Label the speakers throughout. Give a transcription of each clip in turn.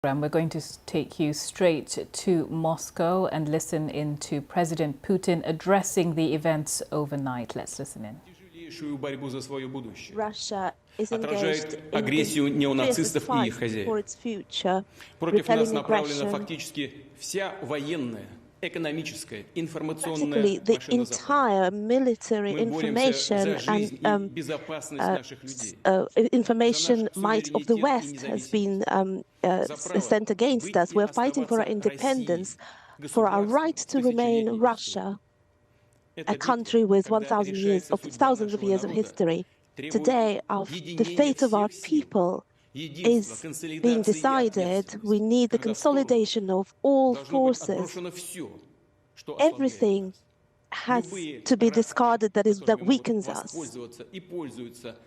Speaker 1: We're going to take you straight to Moscow and listen in to President Putin addressing the events overnight. Let's listen in.
Speaker 2: Russia is engaged in the fight for its future, repelling aggression. Practically, the entire military information and information might of the West has been sent against us. We're fighting for our independence, for our right to remain Russia, a country with thousands of years of history. Today, the fate of our people is being decided. We need the consolidation of all forces. Everything has to be discarded that weakens us.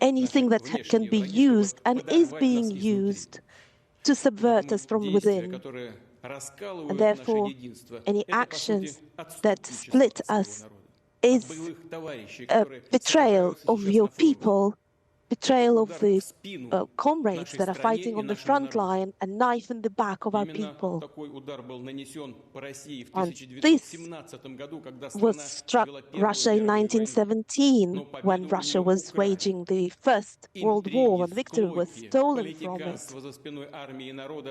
Speaker 2: Anything that can be used and is being used to subvert us from within. And therefore, any actions that split us is a betrayal of your people, betrayal of the comrades that are fighting on the front line, a knife in the back of our people. And this was struck Russia in 1917, when Russia was waging the First World War, when victory was stolen from it.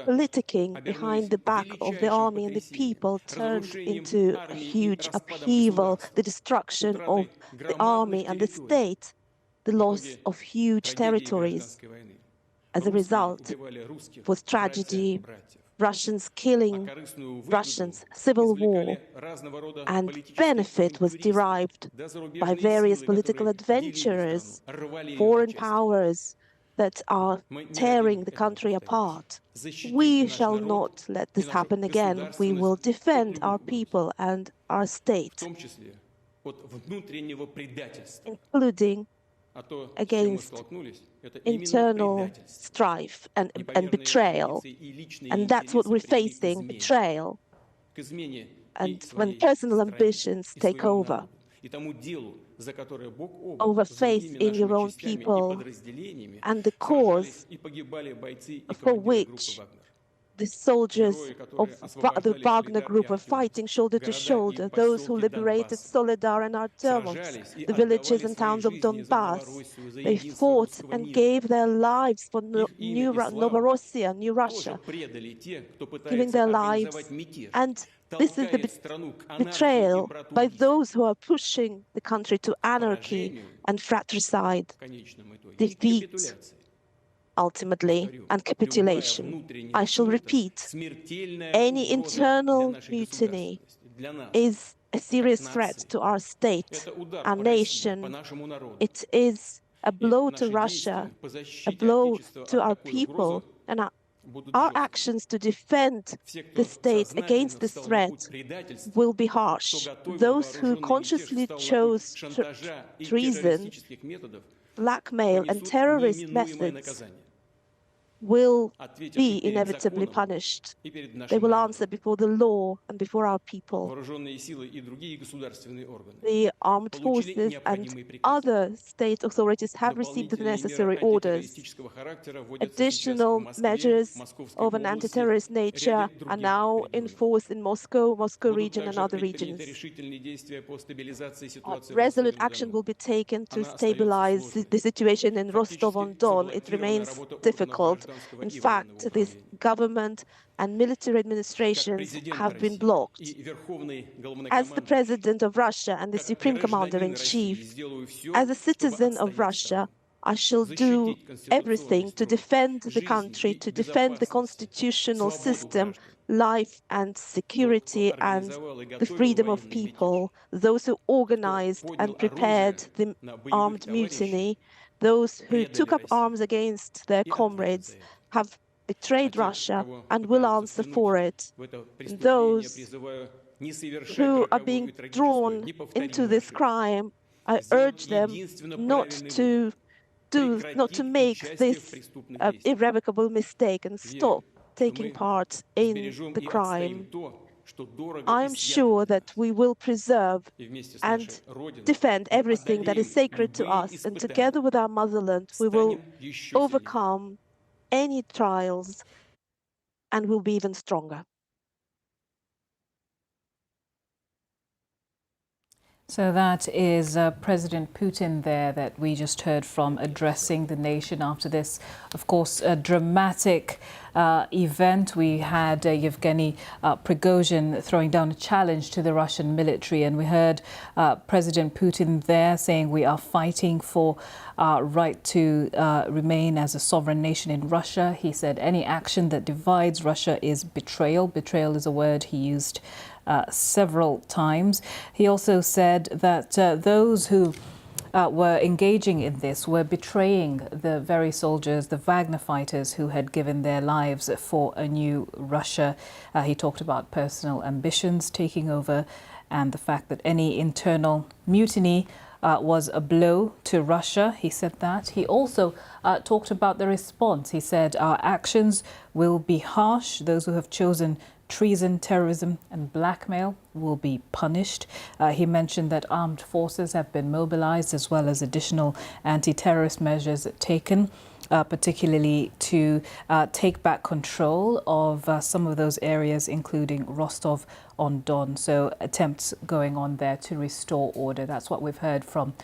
Speaker 2: Politicking behind the back of the army and the people turned into a huge upheaval, the destruction of the army and the state, the loss of huge territories. As a result, was tragedy, Russians killing Russians, civil war, and benefit was derived by various political adventurers, foreign powers that are tearing the country apart. We shall not let this happen again. We will defend our people and our state, including against internal strife and betrayal. And that's what we're facing, betrayal. And when personal ambitions take over faith in your own people and the cause for which the soldiers of the Wagner group were fighting shoulder to shoulder, those who liberated Soledar and Artemovsk, the villages and towns of Donbass. They fought and gave their lives for Novorossiya, New Russia, giving their lives. And this is the betrayal by those who are pushing the country to anarchy and fratricide, defeat, ultimately, and capitulation. I shall repeat, any internal mutiny is a serious threat to our state, our nation. It is a blow to Russia, a blow to our people, and our actions to defend the state against this threat will be harsh. Those who consciously chose treason, blackmail, and terrorist methods will be inevitably punished. They will answer before the law and before our people. The armed forces and other state authorities have received the necessary orders. Additional measures of an anti-terrorist nature are now in force in Moscow region and other regions. Resolute action will be taken to stabilize the situation in Rostov-on-Don. It remains difficult. In fact, this government and military administrations have been blocked. As the President of Russia and the Supreme Commander-in-Chief, as a citizen of Russia, I shall do everything to defend the country, to defend the constitutional system, life and security and the freedom of people, those who organized and prepared the armed mutiny, those who took up arms against their comrades, have betrayed Russia and will answer for it. Those who are being drawn into this crime, I urge them not to make this irrevocable mistake and stop taking part in the crime. I am sure that we will preserve and defend everything that is sacred to us, and together with our motherland, we will overcome any trials and will be even stronger.
Speaker 1: So that is President Putin there that we just heard from addressing the nation after this, of course, a dramatic event. We had Yevgeny Prigozhin throwing down a challenge to the Russian military, and we heard President Putin there saying we are fighting for our right to remain as a sovereign nation in Russia. He said any action that divides Russia is betrayal. Betrayal is a word he used several times. He also said that those who were engaging in this were betraying the very soldiers, the Wagner fighters who had given their lives for a new Russia. He talked about personal ambitions taking over and the fact that any internal mutiny was a blow to Russia. He said that. He also talked about the response. He said our actions will be harsh. Those who have chosen treason, terrorism and blackmail will be punished. He mentioned that armed forces have been mobilized as well as additional anti-terrorist measures taken, particularly to take back control of some of those areas, including Rostov-on-Don. So attempts going on there to restore order. That's what we've heard from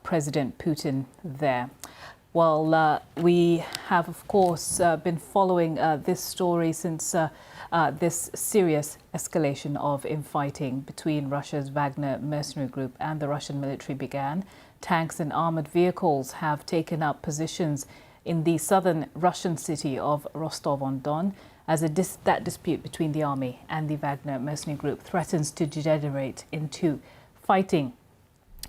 Speaker 1: President Putin there. Well, we have, of course, been following this story since this serious escalation of infighting between Russia's Wagner mercenary group and the Russian military began. Tanks and armored vehicles have taken up positions in the southern Russian city of Rostov-on-Don as that dispute between the army and the Wagner mercenary group threatens to degenerate into fighting.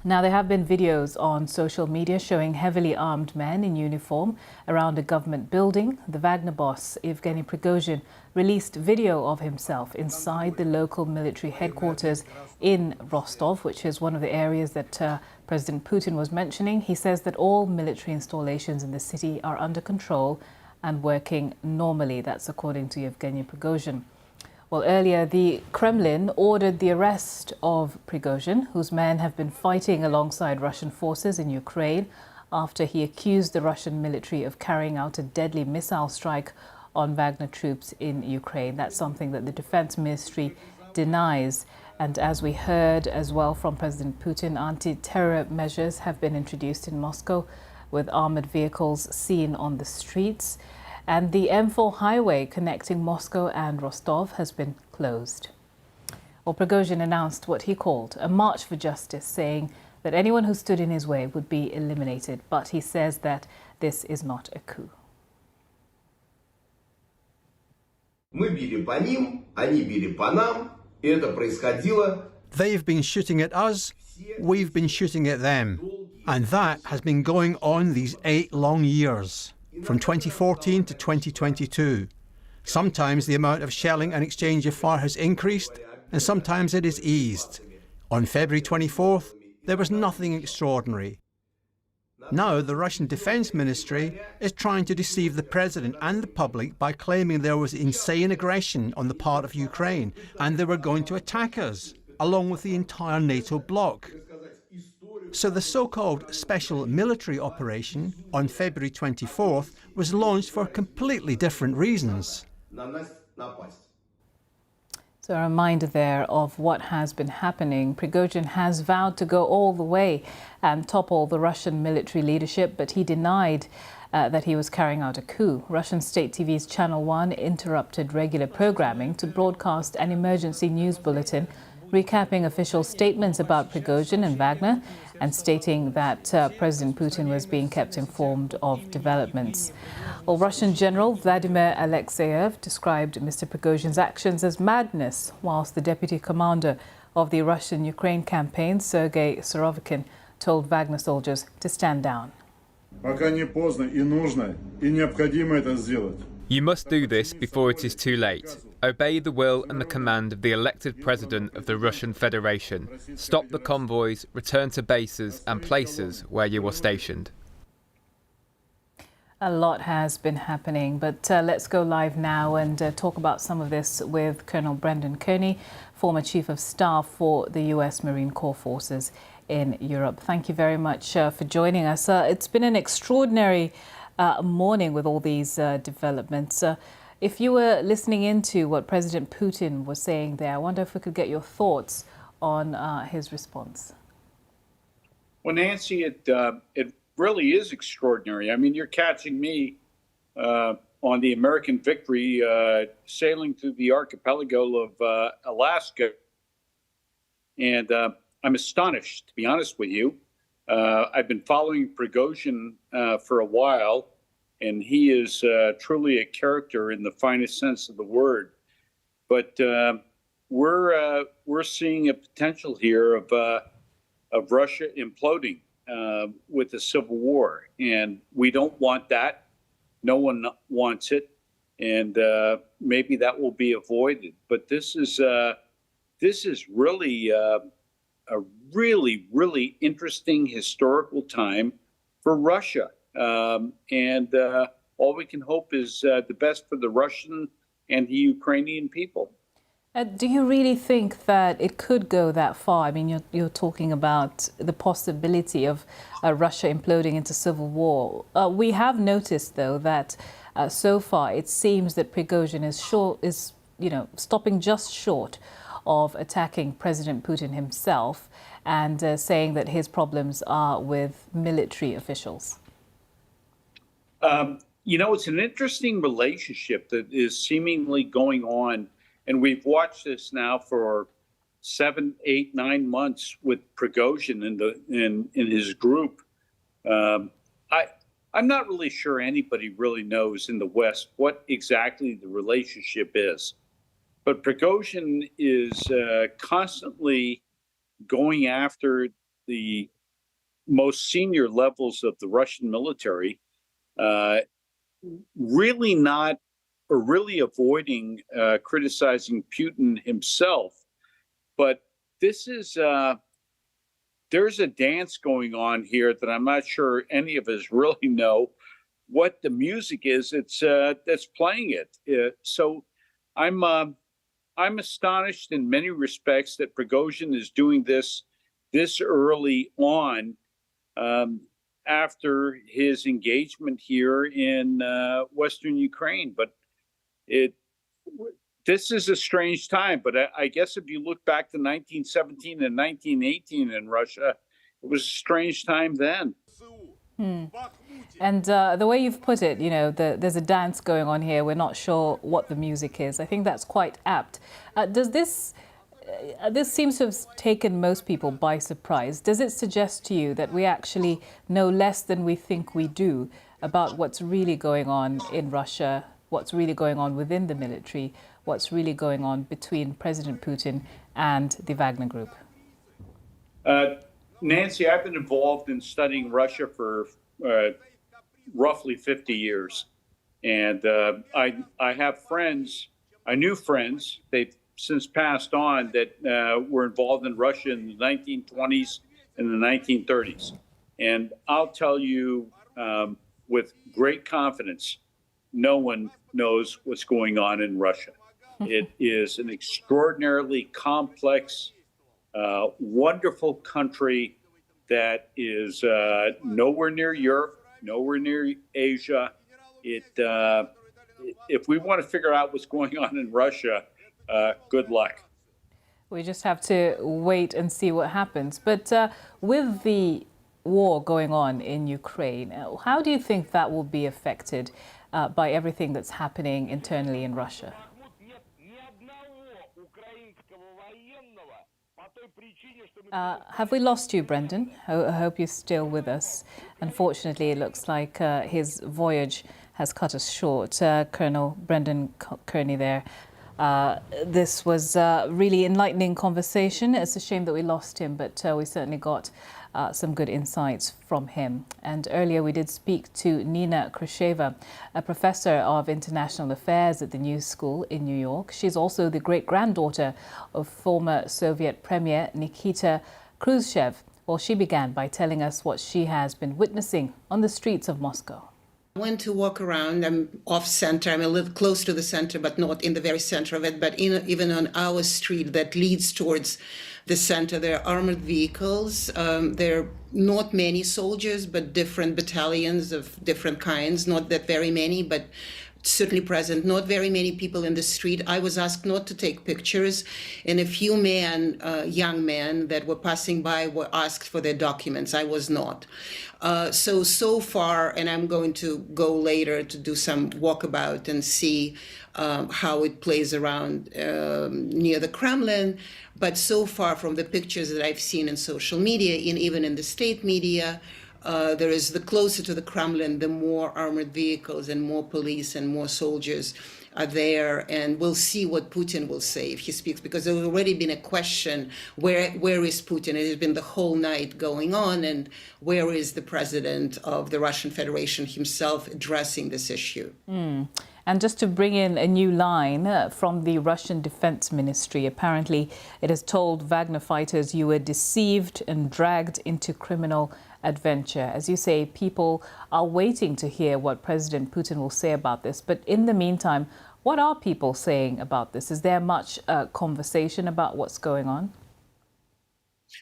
Speaker 1: Now, there have been videos on social media showing heavily armed men in uniform around a government building. The Wagner boss, Yevgeny Prigozhin, released video of himself inside the local military headquarters in Rostov, which is one of the areas that President Putin was mentioning. He says that all military installations in the city are under control and working normally. That's according to Yevgeny Prigozhin. Well, earlier, the Kremlin ordered the arrest of Prigozhin, whose men have been fighting alongside Russian forces in Ukraine after he accused the Russian military of carrying out a deadly missile strike on Wagner troops in Ukraine. That's something that the Defense Ministry denies. And as we heard as well from President Putin, anti-terror measures have been introduced in Moscow with armored vehicles seen on the streets. And the M4 highway connecting Moscow and Rostov has been closed. Well, Prigozhin announced what he called a march for justice, saying that anyone who stood in his way would be eliminated. But he says that this is not a coup.
Speaker 3: They've been shooting at us, we've been shooting at them. And that has been going on these 8 long years. From 2014 to 2022. Sometimes the amount of shelling and exchange of fire has increased, and sometimes it is eased. On February 24th, there was nothing extraordinary. Now the Russian Defense Ministry is trying to deceive the president and the public by claiming there was insane aggression on the part of Ukraine, and they were going to attack us, along with the entire NATO bloc. So the so-called special military operation on February 24th was launched for completely different reasons.
Speaker 1: So a reminder there of what has been happening. Prigozhin has vowed to go all the way and topple the Russian military leadership, but he denied that he was carrying out a coup. Russian state TV's Channel 1 interrupted regular programming to broadcast an emergency news bulletin recapping official statements about Prigozhin and Wagner and stating that President Putin was being kept informed of developments. Well, Russian General Vladimir Alexeyev described Mr. Prigozhin's actions as madness, whilst the deputy commander of the Russian-Ukraine campaign, Sergei Surovikin, told Wagner soldiers to stand down.
Speaker 4: You must do this before it is too late. Obey the will and the command of the elected president of the Russian Federation. Stop the convoys, return to bases and places where you were stationed.
Speaker 1: A lot has been happening, but let's go live now and talk about some of this with Colonel Brendan Kearney, former Chief of Staff for the US Marine Corps Forces in Europe. Thank you very much for joining us. It's been an extraordinary morning with all these developments. If you were listening into what President Putin was saying there, I wonder if we could get your thoughts on his response.
Speaker 5: Well, Nancy, it really is extraordinary. I mean, you're catching me on the American victory, sailing through the archipelago of Alaska. And I'm astonished, to be honest with you. I've been following Prigozhin for a while, and he is truly a character in the finest sense of the word. But we're seeing a potential here of Russia imploding with a civil war, and we don't want that. No one wants it, and maybe that will be avoided. But this is really a really interesting historical time for Russia, and all we can hope is the best for the Russian and the Ukrainian people.
Speaker 1: Do you really think that it could go that far? I mean, you're talking about the possibility of Russia imploding into civil war. We have noticed, though, that so far it seems that Prigozhin is stopping just short of attacking President Putin himself and saying that his problems are with military officials.
Speaker 5: It's an interesting relationship that is seemingly going on. And we've watched this now for 7, 8, 9 months with Prigozhin in his group. I'm not really sure anybody really knows in the West what exactly the relationship is. But Prigozhin is constantly going after the most senior levels of the Russian military, really avoiding criticizing Putin himself. But this is there's a dance going on here that I'm not sure any of us really know what the music is that's playing it. So I'm astonished in many respects that Prigozhin is doing this early on, after his engagement here in Western Ukraine. But this is a strange time. But I guess if you look back to 1917 and 1918 in Russia, it was a strange time then.
Speaker 1: And the way you've put it, there's a dance going on here. We're not sure what the music is. I think that's quite apt. This seems to have taken most people by surprise. Does it suggest to you that we actually know less than we think we do about what's really going on in Russia, what's really going on within the military, what's really going on between President Putin and the Wagner Group?
Speaker 5: Nancy, I've been involved in studying Russia for roughly 50 years. And I have friends, I knew friends, they've since passed on, that were involved in Russia in the 1920s and the 1930s. And I'll tell you with great confidence, no one knows what's going on in Russia. It is an extraordinarily complex, wonderful country that is nowhere near Europe, nowhere near Asia. If we want to figure out what's going on in Russia, good luck.
Speaker 1: We just have to wait and see what happens. But with the war going on in Ukraine, how do you think that will be affected by everything that's happening internally in Russia? Have we lost you, Brendan? I hope you're still with us. Unfortunately, it looks like his voyage has cut us short. Colonel Brendan Kearney there. This was a really enlightening conversation. It's a shame that we lost him, but we certainly got some good insights from him. And earlier we did speak to Nina Khrushcheva, a professor of international affairs at the New School in New York. She's also the great-granddaughter of former Soviet Premier Nikita Khrushchev. Well, she began by telling us what she has been witnessing on the streets of Moscow.
Speaker 6: I went to walk around. I'm off center. I live close to the center, but not in the very center of it. But even on our street that leads towards the center, there are armored vehicles. There are not many soldiers, but different battalions of different kinds. Not that very many, but certainly present, not very many people in the street. I was asked not to take pictures, and a few young men that were passing by were asked for their documents. I was not. So far, and I'm going to go later to do some walkabout and see how it plays around near the Kremlin. But so far, from the pictures that I've seen in social media, even in the state media, there is the closer to the Kremlin, the more armored vehicles and more police and more soldiers are there. And we'll see what Putin will say if he speaks, because there's already been a question, where is Putin? It has been the whole night going on, and where is the president of the Russian Federation himself addressing this issue?
Speaker 1: And just to bring in a new line from the Russian Defense Ministry, apparently it has told Wagner fighters, you were deceived and dragged into criminal adventure. As you say, people are waiting to hear what President Putin will say about this. But in the meantime, what are people saying about this? Is there much conversation about what's going on?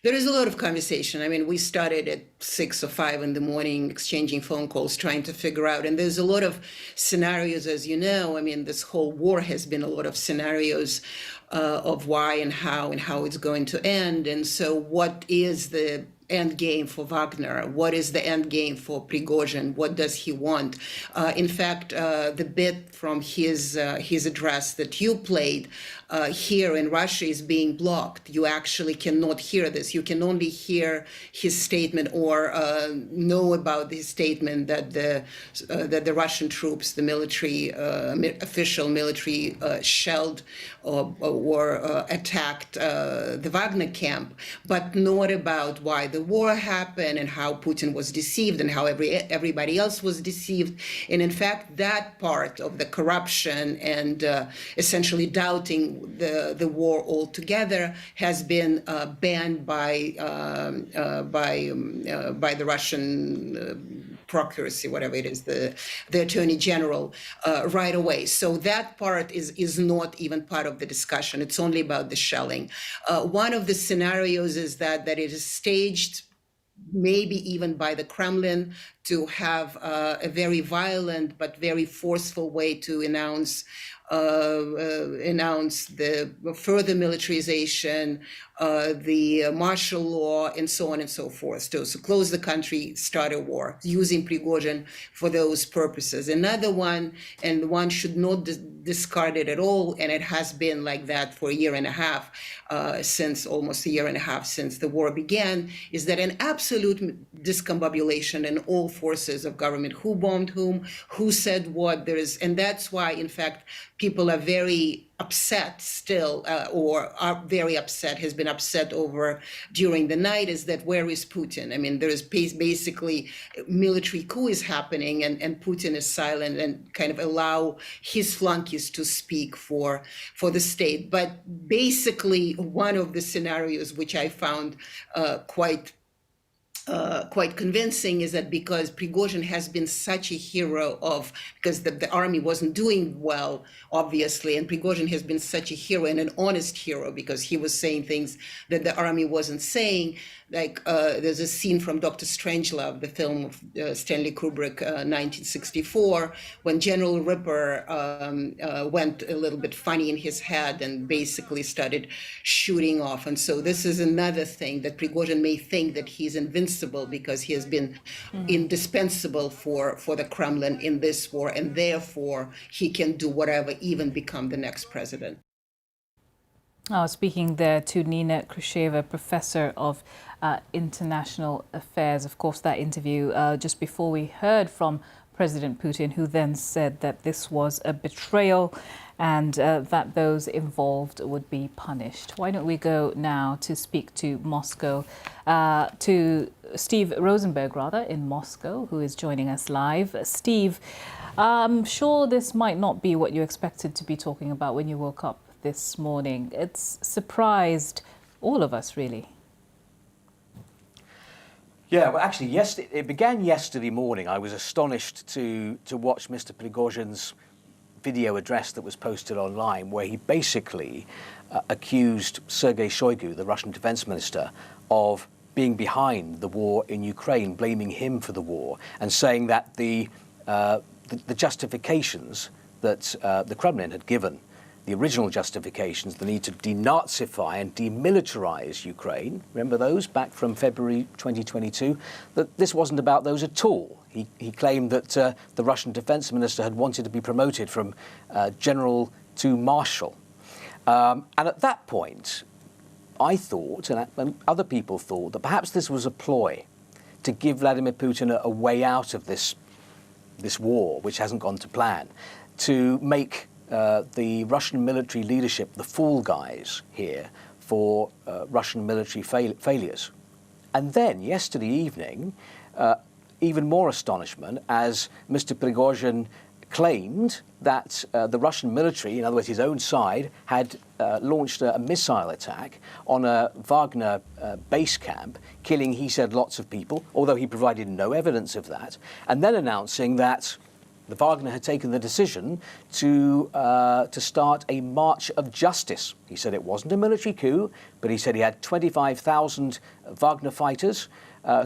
Speaker 6: There is a lot of conversation. I mean, we started at 6 or 5 in the morning exchanging phone calls, trying to figure out. And there's a lot of scenarios, as you know. I mean, this whole war has been a lot of scenarios of why and how it's going to end. And so what is the end game for Wagner? What is the end game for Prigozhin? What does he want? In fact, the bit from his address that you played here in Russia is being blocked. You actually cannot hear this. You can only hear his statement or know about his statement that the Russian troops, the military, official military, shelled or attacked the Wagner camp, but not about why the war happened and how Putin was deceived and how everybody else was deceived. And in fact, that part of the corruption and essentially doubting the war altogether has been banned by the Russian procuracy, whatever it is, the Attorney General, right away. So that part is not even part of the discussion. It's only about the shelling. One of the scenarios is that it is staged, maybe even by the Kremlin, to have a very violent but very forceful way to announce the further militarization, the martial law, and so on and so forth. So close the country, start a war, using Prigozhin for those purposes. Another one, and one should not discard it at all, and it has been like that for a year and a half, almost a year and a half since the war began, is that an absolute discombobulation in all forces of government, who bombed whom, who said what, and that's why, in fact, people are very upset still, or are very upset, has been upset over during the night, is that where is Putin? I mean, there is basically military coup is happening, and Putin is silent and kind of allow his flunkies to speak for the state. But basically, one of the scenarios which I found quite convincing is that because Prigozhin has been such a hero because the army wasn't doing well, obviously, and Prigozhin has been such a hero and an honest hero because he was saying things that the army wasn't saying. Like there's a scene from Dr. Strangelove, the film of Stanley Kubrick, 1964, when General Ripper went a little bit funny in his head and basically started shooting off. And so this is another thing that Prigozhin may think that he's invincible because he has been indispensable for the Kremlin in this war, and therefore he can do whatever, even become the next president.
Speaker 1: Speaking there to Nina Khrushcheva, professor of international affairs. Of course, that interview just before we heard from President Putin, who then said that this was a betrayal and that those involved would be punished. Why don't we go now to speak to Moscow, to Steve Rosenberg, in Moscow, who is joining us live. Steve, I'm sure this might not be what you expected to be talking about when you woke up this morning. It's surprised all of us, really.
Speaker 7: Yeah, well, actually, it began yesterday morning. I was astonished to watch Mr. Prigozhin's video address that was posted online, where he basically accused Sergei Shoigu, the Russian defense minister, of being behind the war in Ukraine, blaming him for the war, and saying that the justifications that the Kremlin had given the original justifications, the need to denazify and demilitarize Ukraine, remember those back from February 2022, that this wasn't about those at all. He claimed that the Russian defense minister had wanted to be promoted from general to marshal. And at that point, I thought, and other people thought, that perhaps this was a ploy to give Vladimir Putin a way out of this war, which hasn't gone to plan, to make the Russian military leadership the fall guys here for Russian military failures. And then, yesterday evening, even more astonishment, as Mr. Prigozhin claimed that the Russian military, in other words his own side, had launched a missile attack on a Wagner base camp, killing, he said, lots of people, although he provided no evidence of that, and then announcing that the Wagner had taken the decision to start a march of justice. He said it wasn't a military coup, but he said he had 25,000 Wagner fighters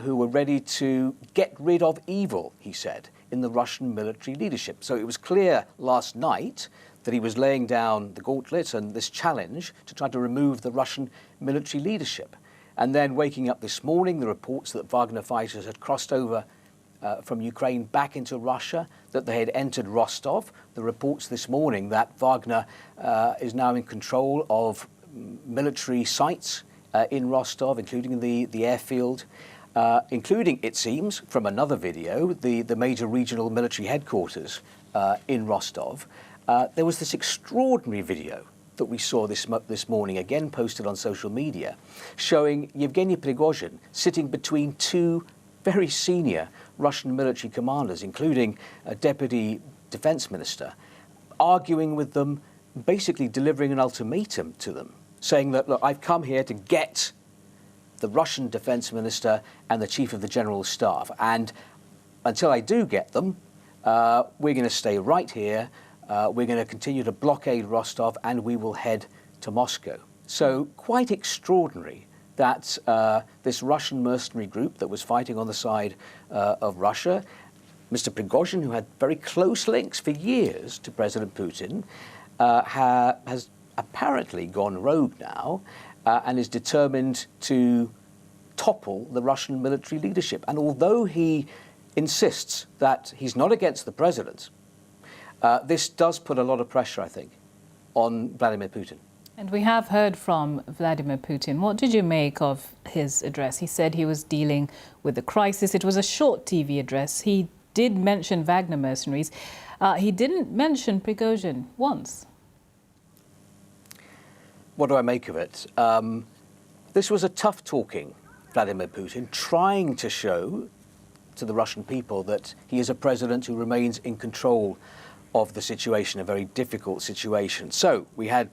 Speaker 7: who were ready to get rid of evil, he said, in the Russian military leadership. So it was clear last night that he was laying down the gauntlet and this challenge to try to remove the Russian military leadership. And then waking up this morning, the reports that Wagner fighters had crossed over from Ukraine back into Russia, that they had entered Rostov. The reports this morning that Wagner is now in control of military sites in Rostov, including the airfield, including, it seems, from another video, the major regional military headquarters in Rostov. There was this extraordinary video that we saw this morning, again posted on social media, showing Yevgeny Prigozhin sitting between two very senior Russian military commanders, including a deputy defense minister, arguing with them, basically delivering an ultimatum to them, saying that, look, I've come here to get the Russian defense minister and the chief of the general staff, and until I do get them, we're going to stay right here, we're going to continue to blockade Rostov, and we will head to Moscow. So quite extraordinary that this Russian mercenary group that was fighting on the side of Russia, Mr. Prigozhin, who had very close links for years to President Putin, has apparently gone rogue now and is determined to topple the Russian military leadership. And although he insists that he's not against the president, this does put a lot of pressure, I think, on Vladimir Putin.
Speaker 1: And we have heard from Vladimir Putin. What did you make of his address? He said he was dealing with the crisis. It was a short TV address. He did mention Wagner mercenaries. He didn't mention Prigozhin once.
Speaker 7: What do I make of it? This was a tough-talking Vladimir Putin, trying to show to the Russian people that he is a president who remains in control of the situation, a very difficult situation. So we had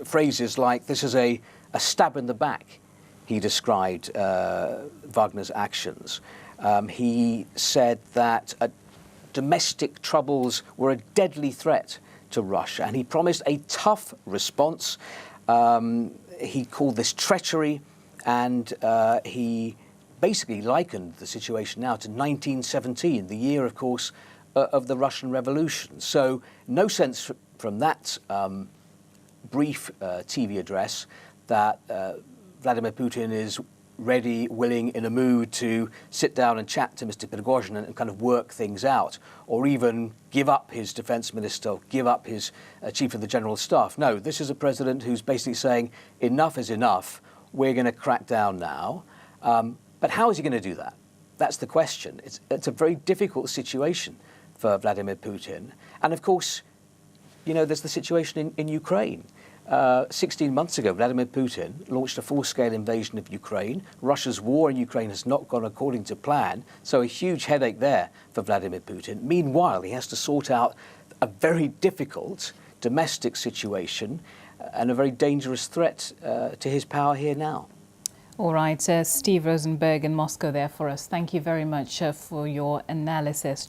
Speaker 7: phrases like, this is a stab in the back. He described Wagner's actions. He said that domestic troubles were a deadly threat to Russia, and he promised a tough response. He called this treachery, and he basically likened the situation now to 1917, the year, of course, of the Russian Revolution. So no sense from that brief TV address that Vladimir Putin is ready, willing, in a mood to sit down and chat to Mr. Prigozhin and kind of work things out, or even give up his defense minister, give up his chief of the general staff. No, this is a president who's basically saying, enough is enough, we're going to crack down now. But how is he going to do that? That's the question. It's a very difficult situation for Vladimir Putin. And of course, you know, there's the situation in Ukraine. 16 months ago, Vladimir Putin launched a full-scale invasion of Ukraine. Russia's war in Ukraine has not gone according to plan, so a huge headache there for Vladimir Putin. Meanwhile, he has to sort out a very difficult domestic situation and a very dangerous threat to his power here now.
Speaker 1: All right, Steve Rosenberg in Moscow there for us. Thank you very much for your analysis.